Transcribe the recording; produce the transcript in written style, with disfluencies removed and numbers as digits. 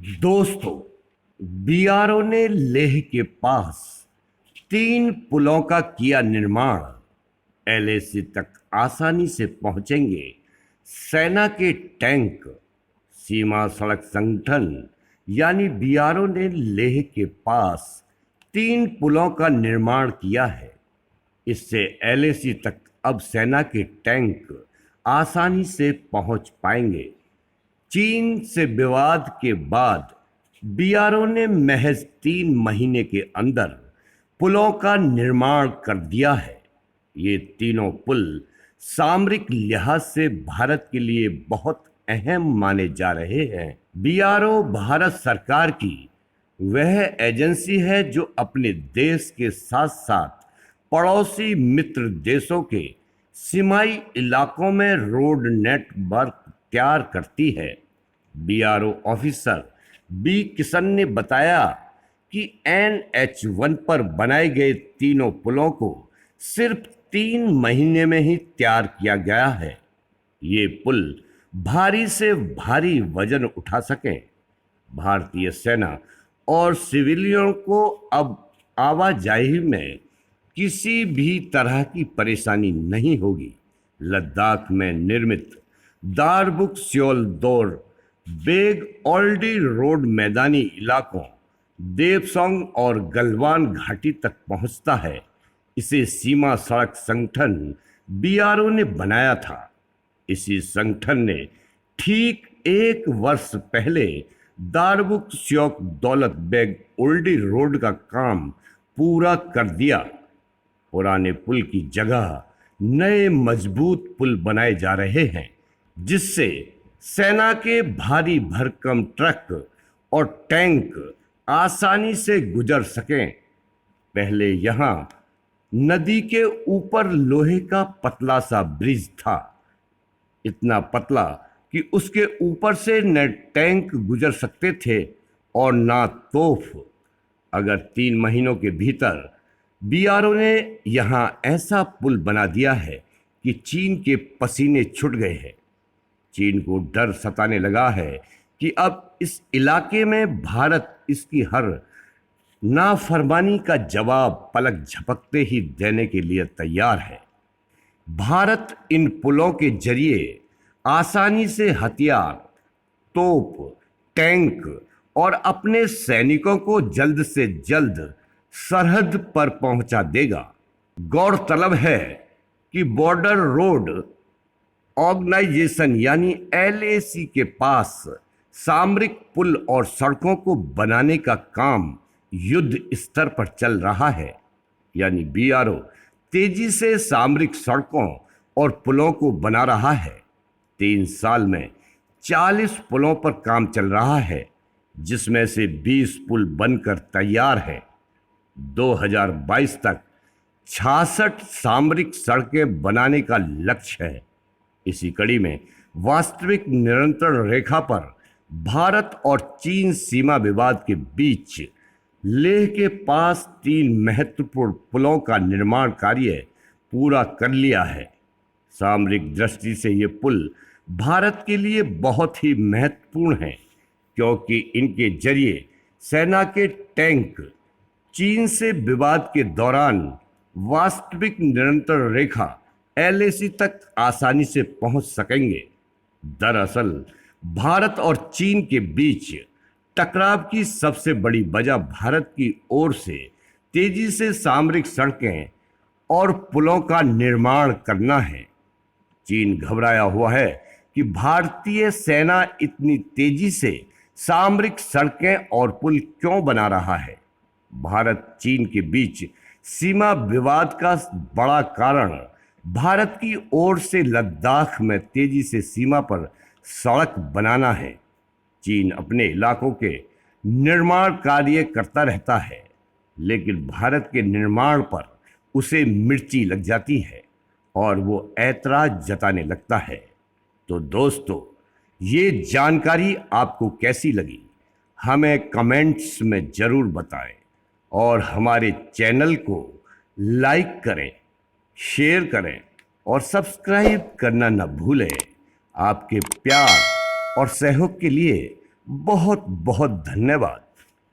दोस्तों, बीआरओ ने लेह के पास 3 पुलों का किया निर्माण। एलएसी तक आसानी से पहुंचेंगे सेना के टैंक। सीमा सड़क संगठन यानी बीआरओ ने लेह के पास 3 पुलों का निर्माण किया है। इससे एलएसी तक अब सेना के टैंक आसानी से पहुंच पाएंगे। चीन से विवाद के बाद बीआरओ ने महज 3 महीने के अंदर पुलों का निर्माण कर दिया है। ये तीनों पुल सामरिक लिहाज से भारत के लिए बहुत अहम माने जा रहे हैं। बीआरओ भारत सरकार की वह एजेंसी है जो अपने देश के साथ साथ पड़ोसी मित्र देशों के सीमाई इलाकों में रोड नेटवर्क तैयार करती है। बीआरओ ऑफिसर बी किशन ने बताया कि NH1 पर बनाए गए तीनों पुलों को सिर्फ 3 महीने में ही तैयार किया गया है। ये पुल भारी से भारी वजन उठा सकें। भारतीय सेना और सिविलियनों को अब आवाजाही में किसी भी तरह की परेशानी नहीं होगी। लद्दाख में निर्मित दारबुक स्योल दौर बेग ओल्डी रोड मैदानी इलाकों देवसोंग और गलवान घाटी तक पहुंचता है। इसे सीमा सड़क संगठन बीआरओ ने बनाया था। इसी संगठन ने ठीक 1 वर्ष पहले दारबुक स्योक दौलत बेग ओल्डी रोड का काम पूरा कर दिया। पुराने पुल की जगह नए मजबूत पुल बनाए जा रहे हैं, जिससे सेना के भारी भरकम ट्रक और टैंक आसानी से गुजर सकें। पहले यहां नदी के ऊपर लोहे का पतला सा ब्रिज था, इतना पतला कि उसके ऊपर से न टैंक गुजर सकते थे और ना तोफ। अगर 3 महीनों के भीतर बीआरओ ने यहां ऐसा पुल बना दिया है कि चीन के पसीने छूट गए हैं। चीन को डर सताने लगा है कि अब इस इलाके में भारत इसकी हर नाफरमानी का जवाब पलक झपकते ही देने के लिए तैयार है। भारत इन पुलों के जरिए आसानी से हथियार, तोप, टैंक और अपने सैनिकों को जल्द से जल्द सरहद पर पहुंचा देगा। गौरतलब है कि बॉर्डर रोड ऑर्गेनाइजेशन यानी एलएसी के पास सामरिक पुल और सड़कों को बनाने का काम युद्ध स्तर पर चल रहा है। यानी बीआरओ तेजी से सामरिक सड़कों और पुलों को बना रहा है। 3 साल में 40 पुलों पर काम चल रहा है, जिसमें से 20 पुल बनकर तैयार है। 2022 तक 66 सामरिक सड़कें बनाने का लक्ष्य है। इसी कड़ी में वास्तविक नियंत्रण रेखा पर भारत और चीन सीमा विवाद के बीच लेह के पास 3 महत्वपूर्ण पुलों का निर्माण कार्य पूरा कर लिया है। सामरिक दृष्टि से ये पुल भारत के लिए बहुत ही महत्वपूर्ण है, क्योंकि इनके जरिए सेना के टैंक चीन से विवाद के दौरान वास्तविक नियंत्रण रेखा एलएसी तक आसानी से पहुंच सकेंगे। दरअसल भारत और चीन के बीच टकराव की सबसे बड़ी वजह भारत की ओर से तेजी से सामरिक सड़कें और पुलों का निर्माण करना है। चीन घबराया हुआ है कि भारतीय सेना इतनी तेजी से सामरिक सड़कें और पुल क्यों बना रहा है। भारत चीन के बीच सीमा विवाद का बड़ा कारण भारत की ओर से लद्दाख में तेजी से सीमा पर सड़क बनाना है। चीन अपने इलाकों के निर्माण कार्य करता रहता है, लेकिन भारत के निर्माण पर उसे मिर्ची लग जाती है और वो ऐतराज जताने लगता है। तो दोस्तों, ये जानकारी आपको कैसी लगी, हमें कमेंट्स में ज़रूर बताएं और हमारे चैनल को लाइक करें, शेयर करें और सब्सक्राइब करना न भूलें। आपके प्यार और सहयोग के लिए बहुत बहुत धन्यवाद।